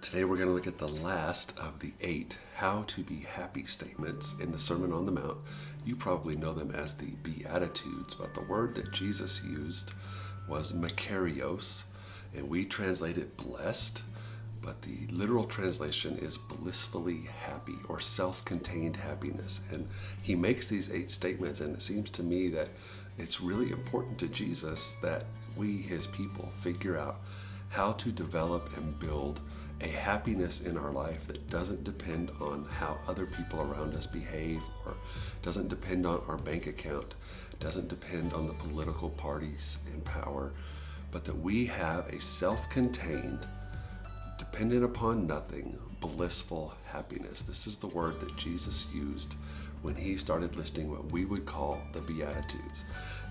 Today we're going to look at the last of the 8 how to be happy statements in the Sermon on the Mount. You probably know them as the Beatitudes, but the word that Jesus used was makarios, and we translate it blessed, but the literal translation is blissfully happy or self-contained happiness. And he makes these 8 statements, and it seems to me that it's really important to Jesus that we, his people, figure out how to develop and build a happiness in our life that doesn't depend on how other people around us behave, or doesn't depend on our bank account, doesn't depend on the political parties in power, but that we have a self-contained, dependent upon nothing, blissful happiness. This is the word that Jesus used when he started listing what we would call the Beatitudes.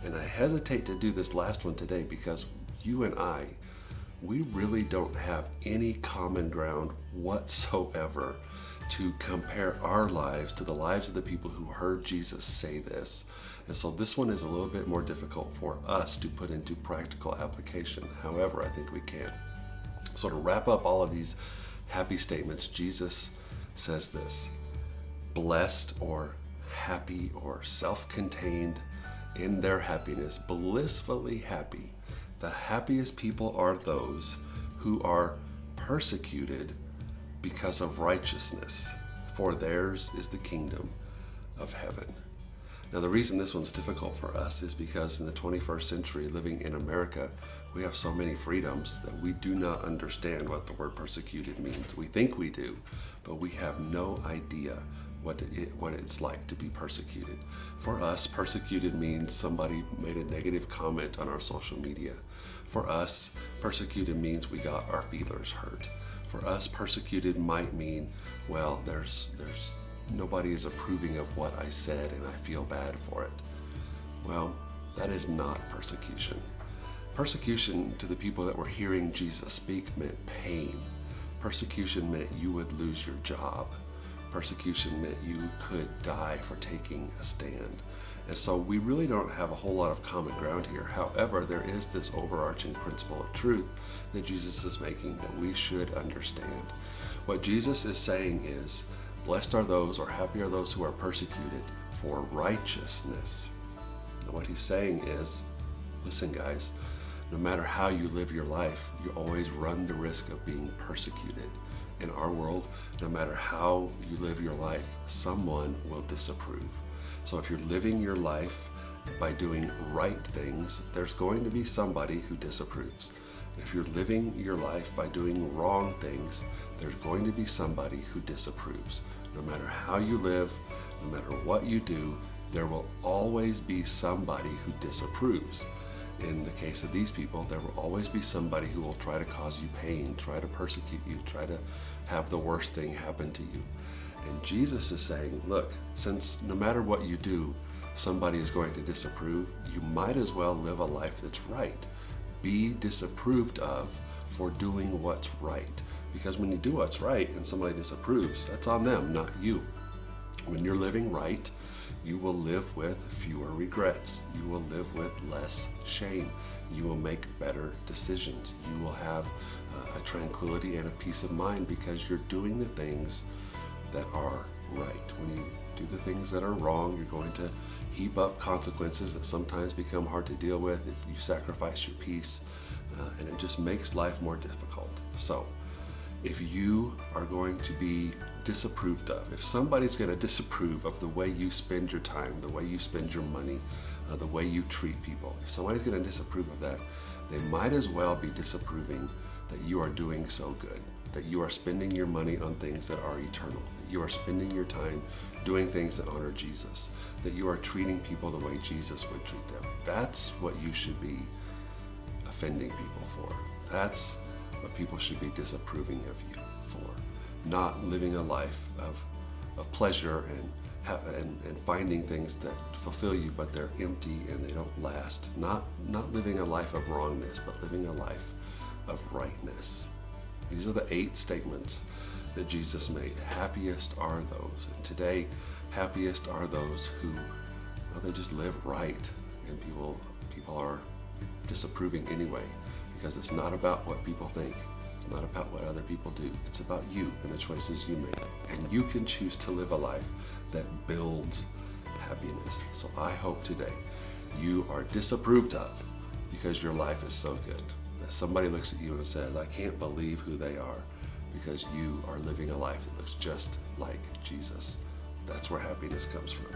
And I hesitate to do this last one today because you and I, we really don't have any common ground whatsoever to compare our lives to the lives of the people who heard Jesus say this. And so this one is a little bit more difficult for us to put into practical application. However, I think we can. So to wrap up all of these happy statements, Jesus says this: blessed or happy or self-contained in their happiness, blissfully happy. The happiest people are those who are persecuted because of righteousness, for theirs is the kingdom of heaven. Now, the reason this one's difficult for us is because in the 21st century, living in America, we have so many freedoms that we do not understand what the word persecuted means. We think we do, but we have no idea what it's like to be persecuted. For us, persecuted means somebody made a negative comment on our social media. For us, persecuted means we got our feelers hurt. For us, persecuted might mean, well, there's nobody is approving of what I said and I feel bad for it. Well, that is not persecution. Persecution to the people that were hearing Jesus speak meant pain. Persecution meant you would lose your job. Persecution meant you could die for taking a stand. And so we really don't have a whole lot of common ground here. However, there is this overarching principle of truth that Jesus is making that we should understand. What Jesus is saying is, blessed are those, or happy are those who are persecuted for righteousness. And what he's saying is, listen guys, no matter how you live your life, you always run the risk of being persecuted. In our world, no matter how you live your life, someone will disapprove. So if you're living your life by doing right things, there's going to be somebody who disapproves. If you're living your life by doing wrong things, there's going to be somebody who disapproves. No matter how you live, no matter what you do, there will always be somebody who disapproves. In the case of these people, there will always be somebody who will try to cause you pain, try to persecute you, try to have the worst thing happen to you. And Jesus is saying, look, since no matter what you do, somebody is going to disapprove, you might as well live a life that's right. Be disapproved of for doing what's right. Because when you do what's right and somebody disapproves, that's on them, not you. When you're living right, you will live with fewer regrets. You will live with less shame. You will make better decisions. You will have a tranquility and a peace of mind because you're doing the things that are right. When you do the things that are wrong, you're going to heap up consequences that sometimes become hard to deal with. You sacrifice your peace, and it just makes life more difficult. So, if you are going to be disapproved of, if somebody's going to disapprove of the way you spend your time, the way you spend your money, the way you treat people, if somebody's going to disapprove of that, they might as well be disapproving that you are doing so good, that you are spending your money on things that are eternal, that you are spending your time doing things that honor Jesus, that you are treating people the way Jesus would treat them. That's what you should be offending people for. That's what people should be disapproving of you for. Not living a life of pleasure and finding things that fulfill you, but they're empty and they don't last. Not living a life of wrongness, but living a life of rightness. These are the 8 statements that Jesus made. Happiest are those. And today, happiest are those who, well, they just live right. And people are disapproving anyway, because it's not about what people think. It's not about what other people do. It's about you and the choices you make. And you can choose to live a life that builds happiness. So I hope today you are disapproved of because your life is so good. That somebody looks at you and says, I can't believe who they are, because you are living a life that looks just like Jesus. That's where happiness comes from.